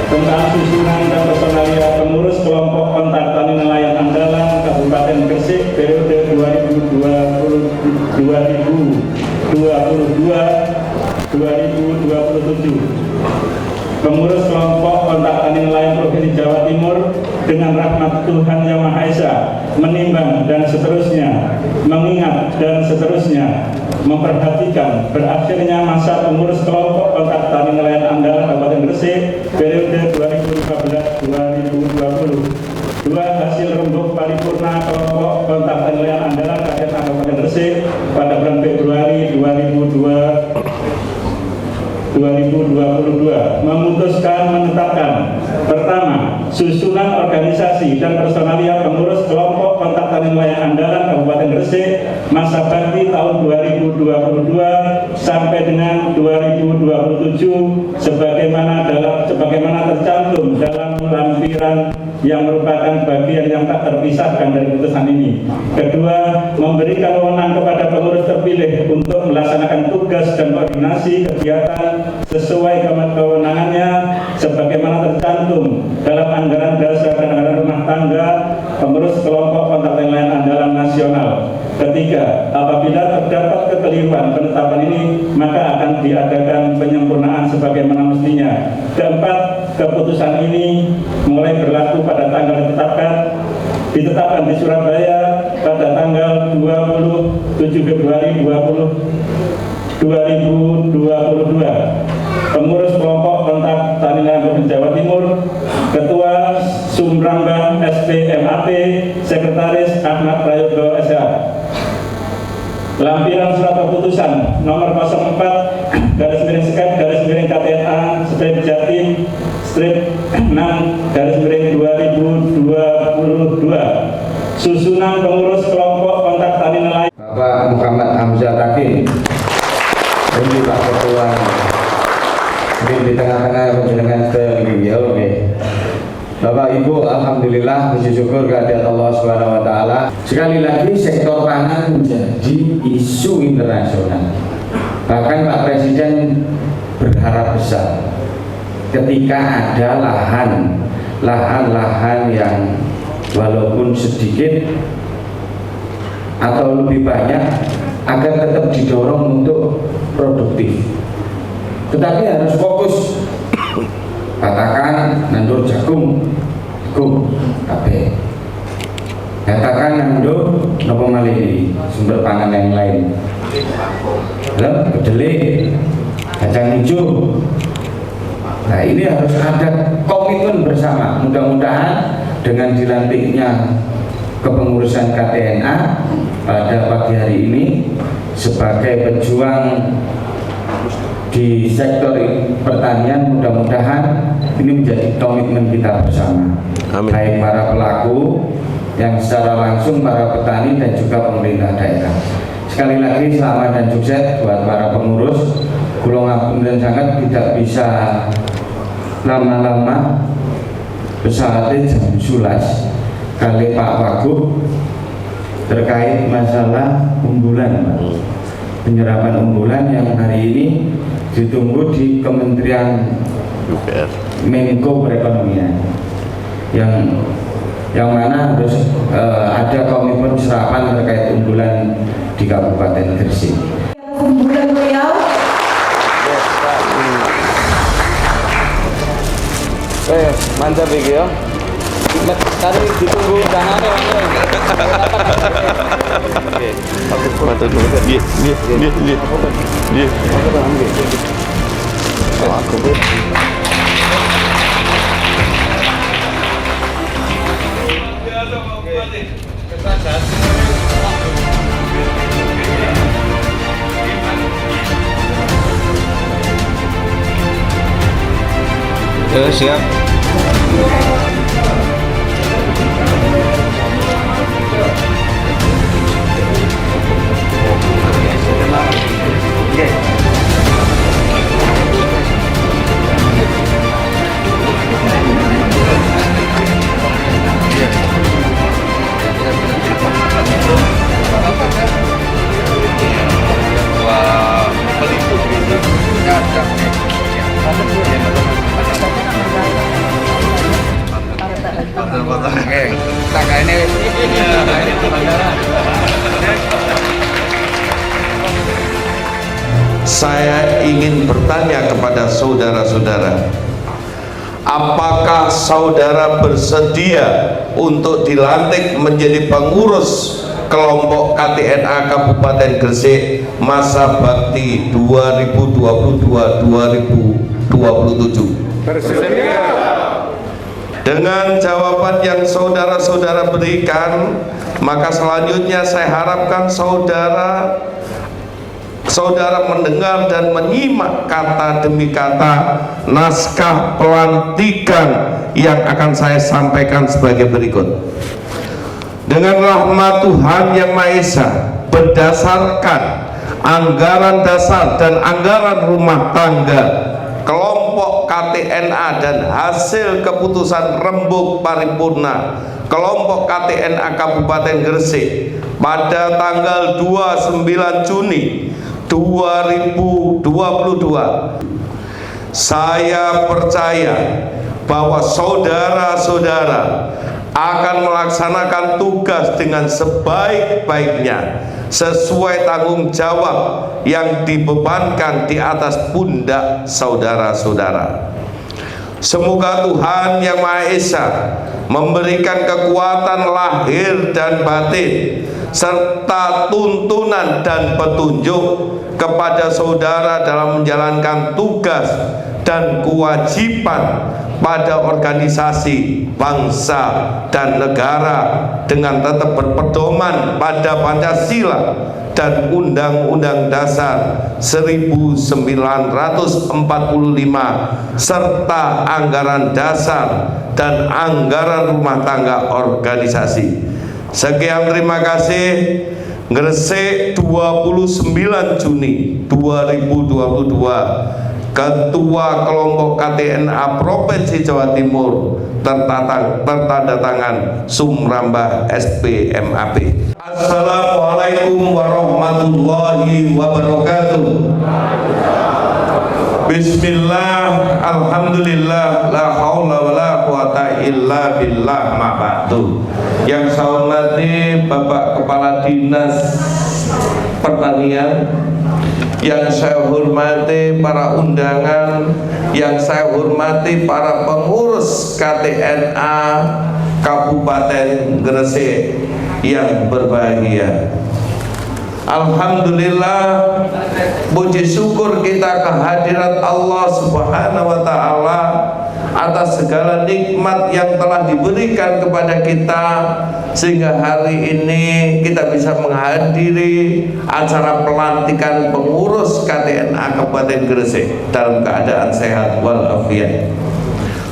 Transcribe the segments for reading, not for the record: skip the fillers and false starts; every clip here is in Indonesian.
tentang susunan dan personalia pengurus kelompok kontak tani nelayan andalan Kabupaten Gresik periode 2022-2027. Pengurus kelompok kontak tani nelayan Provinsi Jawa Timur dengan rahmat Tuhan Yang Maha Esa menimbang dan seterusnya, mengingat dan seterusnya, memperhatikan berakhirnya masa pengurus kelompok kontak tani nelayan andalan Kabupaten Gresik periode 2015-2020. Dua, hasil rembuk paripurna kelompok kontak tani nelayan andalan Kabupaten Gresik pada bulan Februari 2022 memutuskan menetapkan: pertama, susunan organisasi dan personalia pengurus kelompok kontak tani nelayan andalan Kabupaten Gresik masa bakti tahun 2022 sampai dengan 2027 sebagaimana tercantum dalam lampiran yang merupakan bagian yang tak terpisahkan dari putusan ini. Kedua, memberikan wewenang kepada pengurus terpilih untuk melaksanakan tugas dan koordinasi kegiatan sesuai kewenangannya sebagaimana tercantum dalam anggaran dasar dan anggaran rumah tangga pengurus kelompok kontak tani nelayan andalan nasional. Ketiga, apabila terdapat kekeliruan penetapan ini, maka akan diadakan penyempurnaan sebagaimana mestinya. Keempat, keputusan ini mulai berlaku pada tanggal ditetapkan di Surabaya pada tanggal 27 Februari 2022. Pengurus kelompok kontak tani nelayan Provinsi Jawa Timur, Ketua Sumrambang SPMAP, Sekretaris Ahmad Prayogo SH. Lampiran surat keputusan nomor 04/KTNA Jatim /6/2022. Susunan pengurus kelompok kontak tani nelayan. Bapak Muhammad Hamzah Takim, ini Pak Ketua. Mungkin di tengah-tengah menjenengan beliau. Bapak Ibu, alhamdulillah, puji syukur kehadirat Allah Subhanahu wa taala. Sekali lagi sektor pangan menjadi isu internasional. Bahkan Pak Presiden berharap besar ketika ada lahan-lahan yang walaupun sedikit atau lebih banyak agar tetap didorong untuk produktif. Tetapi harus fokus. Katakan nandur jagung, kabeh. Katakan nandur nopo malih sumber pangan yang lain. Kedelai, kacang hijau. Nah, ini harus ada komitmen bersama. Mudah-mudahan dengan dilantiknya kepengurusan KTNA pada pagi hari ini sebagai pejuang di sektor pertanian, mudah-mudahan ini menjadi komitmen kita bersama. Amin. Baik para pelaku yang secara langsung, para petani dan juga pemerintah daerah. Sekali lagi selamat dan sukses buat para pengurus. Kula ngapunten sangat tidak bisa lama-lama pesawatnya jam 11 kali Pak Wagub terkait masalah unggulan, Pak. Penyerapan unggulan yang hari ini ditunggu di Kementerian Menko Perekonomian yang mana harus ada komitmen serapan terkait unggulan di Kabupaten Gresik. Unggulan beliau. Mantap ya. Tadi ditunggu undangannya. Mantap juga. Dia. Aku siap. Wah, peliput gitu. Oke, tangga ini Saya ingin bertanya kepada saudara-saudara, apakah saudara bersedia untuk dilantik menjadi pengurus kelompok KTNA Kabupaten Gresik masa bakti 2022-2027? bersedia. Dengan jawaban yang saudara-saudara berikan, maka selanjutnya saya harapkan saudara mendengar dan menyimak kata demi kata naskah pelantikan yang akan saya sampaikan sebagai berikut. Dengan rahmat Tuhan Yang Maha Esa, berdasarkan anggaran dasar dan anggaran rumah tangga kelompok KTNA dan hasil keputusan rembuk paripurna kelompok KTNA Kabupaten Gresik pada tanggal 29 Juni 2022, saya percaya bahwa saudara-saudara akan melaksanakan tugas dengan sebaik-baiknya sesuai tanggung jawab yang dibebankan di atas pundak saudara-saudara. Semoga Tuhan Yang Maha Esa memberikan kekuatan lahir dan batin serta tuntunan dan petunjuk kepada saudara dalam menjalankan tugas dan kewajiban pada organisasi, bangsa, dan negara dengan tetap berpedoman pada Pancasila dan Undang-Undang Dasar 1945 serta anggaran dasar dan anggaran rumah tangga organisasi. Sekian, terima kasih. Gresik 29 Juni 2022, Ketua Kelompok KTNA Provinsi Jawa Timur, tertanda tangan Sumrambah SPMAP. Assalamualaikum warahmatullahi wabarakatuh. Bismillah, alhamdulillah, la haula wa la quwata illa billah, ma ba'du. Yang saya hormati Bapak Kepala Dinas Pertanian, yang saya hormati para undangan, yang saya hormati para pengurus KTNA Kabupaten Gresik yang berbahagia. Alhamdulillah, puji syukur kita kehadirat Allah Subhanahu wa Ta'ala atas segala nikmat yang telah diberikan kepada kita, sehingga hari ini kita bisa menghadiri acara pelantikan pengurus KTNA Kabupaten Gresik dalam keadaan sehat walafiat.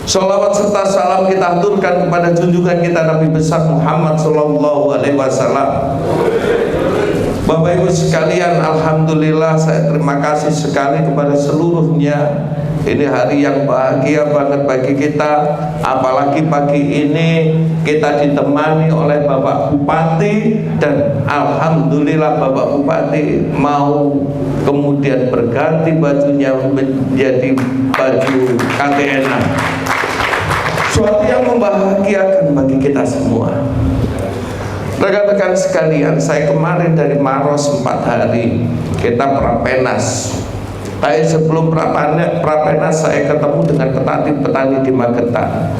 Sholawat serta salam kita haturkan kepada junjungan kita Nabi besar Muhammad Sallallahu Alaihi Wasallam. Bapak Ibu sekalian, alhamdulillah saya terima kasih sekali kepada seluruhnya. Ini hari yang bahagia banget bagi kita, apalagi pagi ini kita ditemani oleh Bapak Bupati, dan alhamdulillah Bapak Bupati mau kemudian berganti bajunya menjadi baju KTNA. Suatu yang membahagiakan bagi kita semua. Rekan-rekan sekalian, saya kemarin dari Maros 4 hari, kita prapenas. Tapi sebelum prapenas saya ketemu dengan petani-petani di Magetan.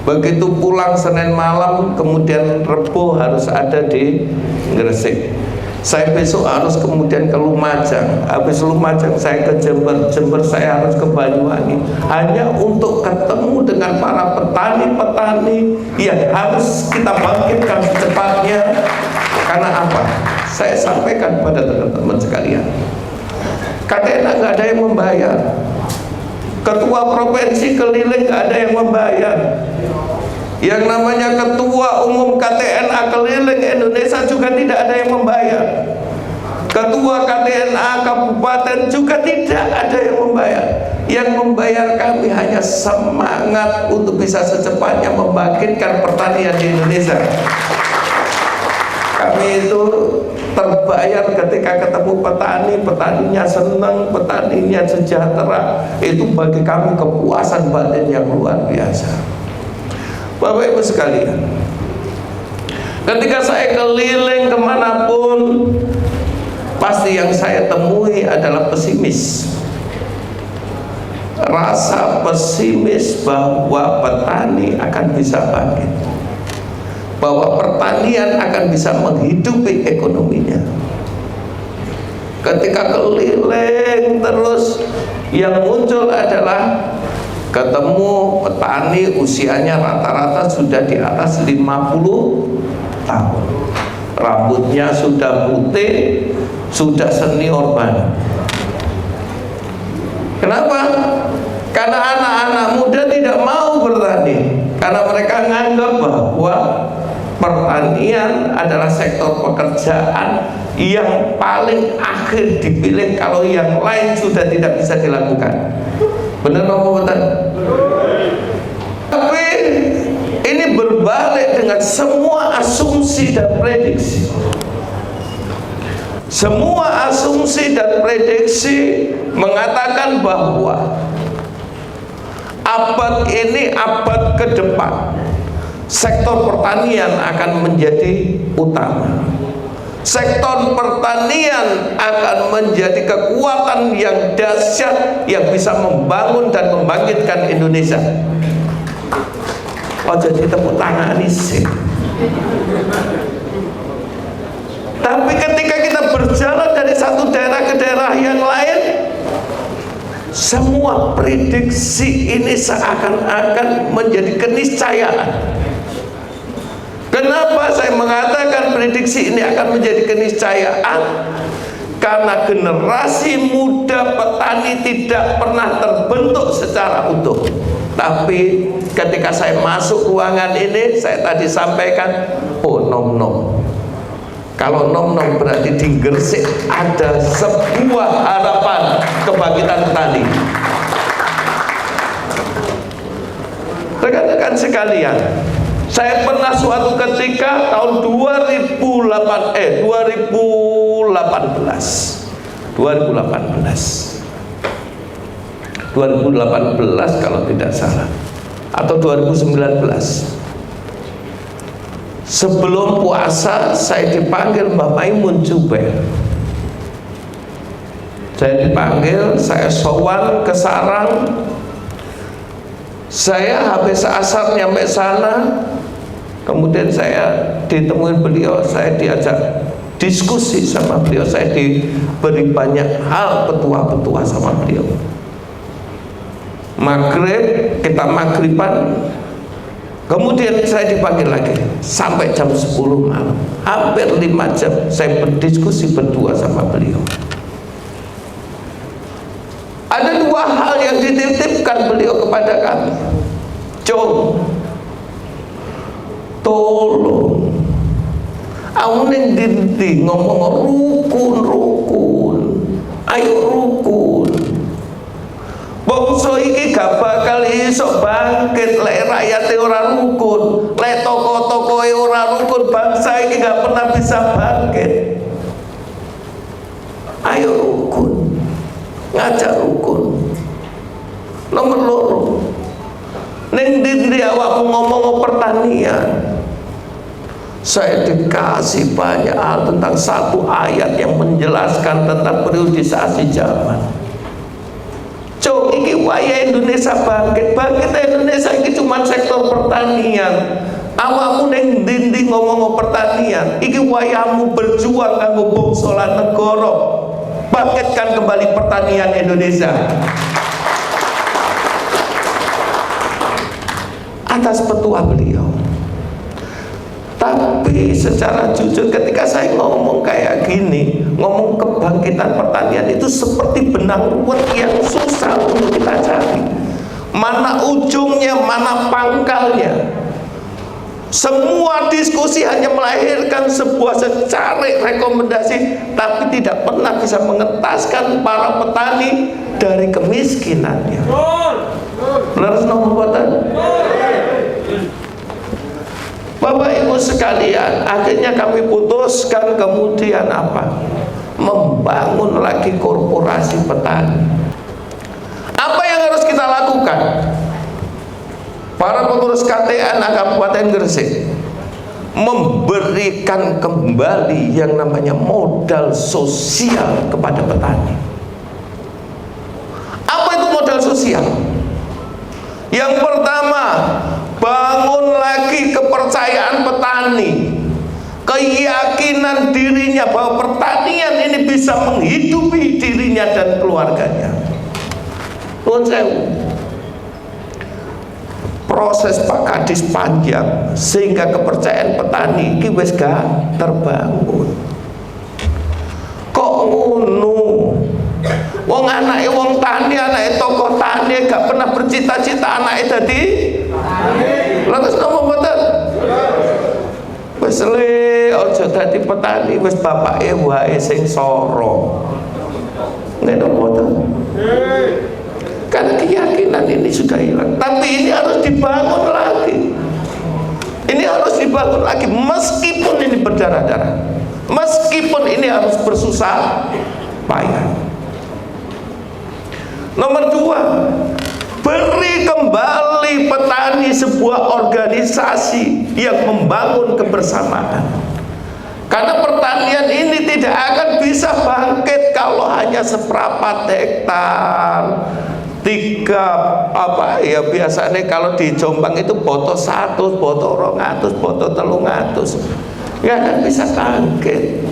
Begitu pulang Senin malam, kemudian Rebo harus ada di Gresik. Saya besok harus kemudian ke Lumajang. Habis Lumajang saya ke Jember, Jember saya harus ke Banyuwangi, hanya untuk ketemu dengan para petani-petani yang harus kita bangkitkan secepatnya. Karena apa? Saya sampaikan pada teman-teman sekalian, KTNA nggak ada yang membayar, ketua provinsi keliling nggak ada yang membayar, yang namanya ketua umum KTNA keliling Indonesia juga tidak ada yang membayar, ketua KTNA kabupaten juga tidak ada yang membayar. Yang membayar kami hanya semangat untuk bisa secepatnya membangkitkan pertanian di Indonesia. Kami itu terbayar ketika ketemu petani, petaninya senang, petaninya sejahtera. Itu bagi kami kepuasan batin yang luar biasa. Bapak Ibu sekalian, ketika saya keliling kemanapun, pasti yang saya temui adalah pesimis. Rasa pesimis bahwa petani akan bisa bangkit, bahwa pertanian akan bisa menghidupi ekonominya. Ketika keliling terus, yang muncul adalah ketemu petani usianya rata-rata sudah di atas 50 tahun, rambutnya sudah putih, sudah senior banget. Kenapa? Karena anak-anak muda tidak mau bertani, karena mereka menganggap bahwa pertanian adalah sektor pekerjaan yang paling akhir dipilih kalau yang lain sudah tidak bisa dilakukan. Benar apa betul? Tapi ini berbalik dengan semua asumsi dan prediksi. Semua asumsi dan prediksi mengatakan bahwa abad ini, abad ke depan, sektor pertanian akan menjadi utama. Sektor pertanian akan menjadi kekuatan yang dahsyat yang bisa membangun dan membangkitkan Indonesia. Oh, jadi tepuk tangan sih. Tapi ketika kita berjalan dari satu daerah ke daerah yang lain, semua prediksi ini seakan-akan menjadi keniscayaan. Kenapa saya mengatakan prediksi ini akan menjadi keniscayaan? Karena generasi muda petani tidak pernah terbentuk secara utuh. Tapi ketika saya masuk ruangan ini, saya tadi sampaikan, oh nom-nom. Kalau nom-nom berarti di Gresik ada sebuah harapan kebangkitan petani. Rekan-rekan sekalian, saya pernah suatu ketika tahun 2018 kalau tidak salah, atau 2019. Sebelum puasa saya dipanggil Mbah Maimun Jubair. Saya dipanggil, saya sowan ke sarang. Saya habis asar nyampe sana, kemudian saya ditemuin beliau, saya diajak diskusi sama beliau, saya diberi banyak hal, petua-petua sama beliau. Maghrib, kita maghriban, kemudian saya dipanggil lagi sampai jam 10 malam, hampir 5 jam saya berdiskusi berdua sama beliau. Ada dua hal yang dititipkan beliau kepada kami. Jom, tolong, aku ning ndi ngomong rukun, ayo rukun. Bangsa iki gak bakal iso bangkit lek rakyate ora rukun, lek toko-tokoe ora rukun, bangsa iki gak pernah bisa bangkit. Ayo rukun, ngajak rukun. Nomor loro, ning ndi awakmu ngomong pertanian. Saya dikasih banyak hal tentang satu ayat yang menjelaskan tentang periodisasi zaman. Cuk, iki waya Indonesia bangkit Indonesia iki cuma sektor pertanian. Awakmu ning ndi ngomong pertanian, iki wayamu berjuang kanggo bangsa lan negara. Bangkitkan kembali pertanian Indonesia. Atas petua beliau. Tapi secara jujur ketika saya ngomong kayak gini, ngomong kebangkitan pertanian itu seperti benang ruwet yang susah untuk kita cari. Mana ujungnya, mana pangkalnya. Semua diskusi hanya melahirkan sebuah secarik rekomendasi, tapi tidak pernah bisa mengentaskan para petani dari kemiskinannya. Benar nomor Bapak Ibu sekalian, akhirnya kami putuskan kemudian apa? Membangun lagi korporasi petani. Apa yang harus kita lakukan? Para pengurus pengurus KTN Kabupaten Gresik memberikan kembali yang namanya modal sosial kepada petani. Apa itu modal sosial? Yang pertama, bangun lagi kepercayaan petani, keyakinan dirinya bahwa pertanian ini bisa menghidupi dirinya dan keluarganya. Nuwun sewu. Proses Pak Kadis panjang sehingga kepercayaan petani iki wis gak terbangun. Kok ngono? Wong anake wong tani, anake tokoh tani gak pernah bercita-cita anake dadi tani. Lantas napa mboten? Wis le aja dadi petani, wis bapake wae sing soro. Ngene mboten? Karena keyakinan ini sudah hilang. Tapi ini harus dibangun lagi. Ini harus dibangun lagi meskipun ini berdarah-darah. Meskipun ini harus bersusah payah. Nomor 2, beri kembali petani sebuah organisasi yang membangun kebersamaan. Karena pertanian ini tidak akan bisa bangkit kalau hanya seperempat hektar. 3 apa ya biasanya kalau di Jombang itu boto 100, boto 200, boto 300 ya kan bisa bangkit.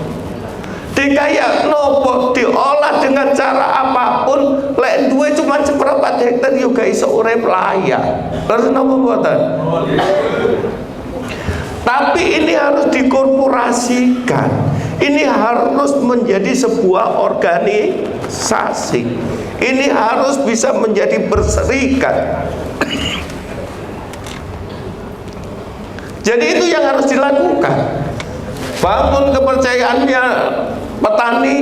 Dikaya nopo diolah dengan cara apapun, lek duwe cuma seperempat hektar juga iso urip layak. Terus nopo mboten? Tapi ini harus dikorporasikan. Ini harus menjadi sebuah organisasi. Ini harus bisa menjadi berserikat. Jadi itu yang harus dilakukan. Bangun kepercayaannya petani.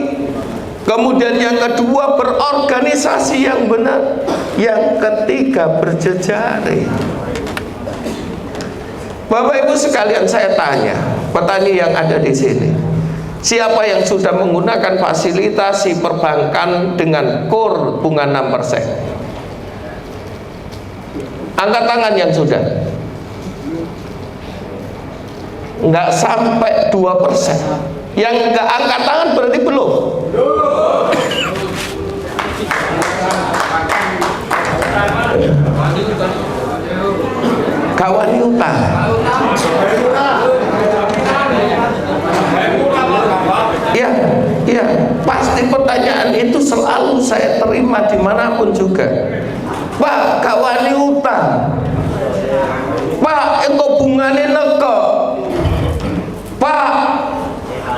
Kemudian yang kedua, berorganisasi yang benar. Yang ketiga, berjejaring. Bapak Ibu sekalian, saya tanya petani yang ada di sini, siapa yang sudah menggunakan fasilitasi perbankan dengan KUR bunga 6%? Angkat tangan yang sudah. Enggak sampai 2%. Yang enggak angkat tangan berarti belum. Kawani utang. Ya, pasti pertanyaan itu selalu saya terima dimanapun juga. Pak, kawani utang. Pak, engkau bungane neko. Pak,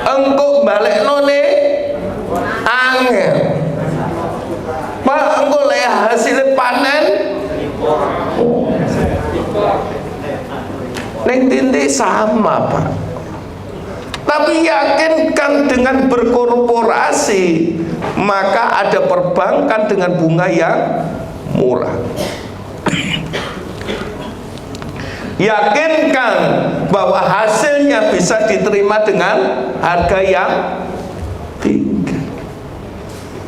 engkau balik none angel. Pak, engkau leh hasil panen. Neng tindi sama Pak. Tapi yakinkan dengan berkorporasi, maka ada perbankan dengan bunga yang murah. Yakinkan bahwa hasilnya bisa diterima dengan harga yang tinggi.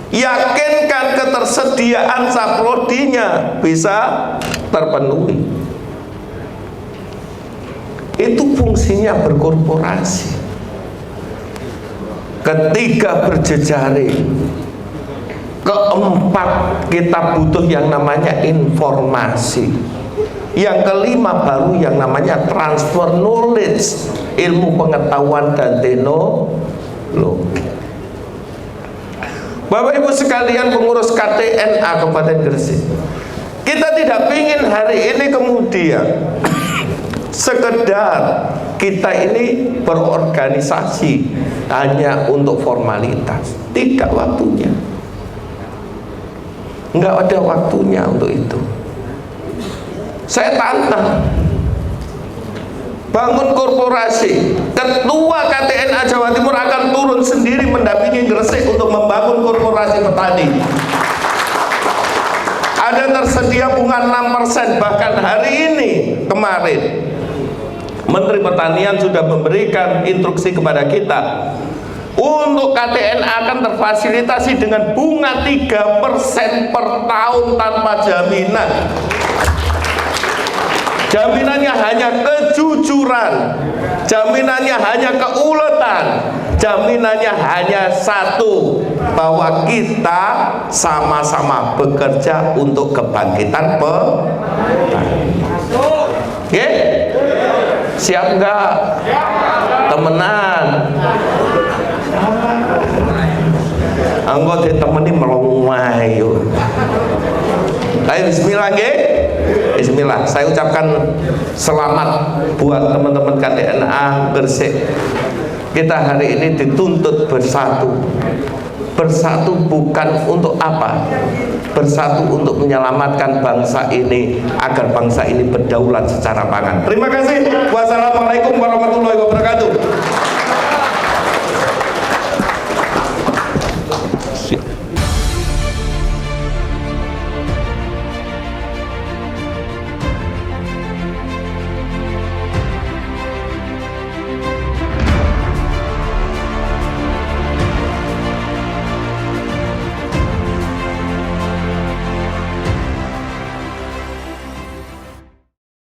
Yakinkan ketersediaan saplodinya bisa terpenuhi. Itu fungsinya berkorporasi. Ketiga, berjejaring. Keempat, kita butuh yang namanya informasi. Yang kelima, baru yang namanya transfer knowledge, ilmu pengetahuan dan teknologi. Bapak Ibu sekalian pengurus KTNA Kabupaten Gresik, kita tidak ingin hari ini kemudian sekedar kita ini berorganisasi hanya untuk formalitas. Tidak waktunya. Enggak ada waktunya untuk itu. Saya tantang, bangun korporasi. Ketua KTNA Jawa Timur akan turun sendiri mendampingi Gresik untuk membangun korporasi petani. Ada tersedia bunga 6%. Bahkan hari ini, kemarin Menteri Pertanian sudah memberikan instruksi kepada kita untuk KTNA akan terfasilitasi dengan bunga 3% per tahun tanpa jaminan. Jaminannya hanya kejujuran, jaminannya hanya keuletan, jaminannya hanya satu, bahwa kita sama-sama bekerja untuk kebangkitan Oke? Siap nggak? Temenan. Anggo ditemeni melomai yuk. Ayo bismillah nggih. Bismillah. Saya ucapkan selamat buat teman-teman KTNA Gresik. Kita hari ini dituntut bersatu. Bersatu bukan untuk apa? Bersatu untuk menyelamatkan bangsa ini agar bangsa ini berdaulat secara pangan. Terima kasih. Wassalamualaikum warahmatullahi wabarakatuh.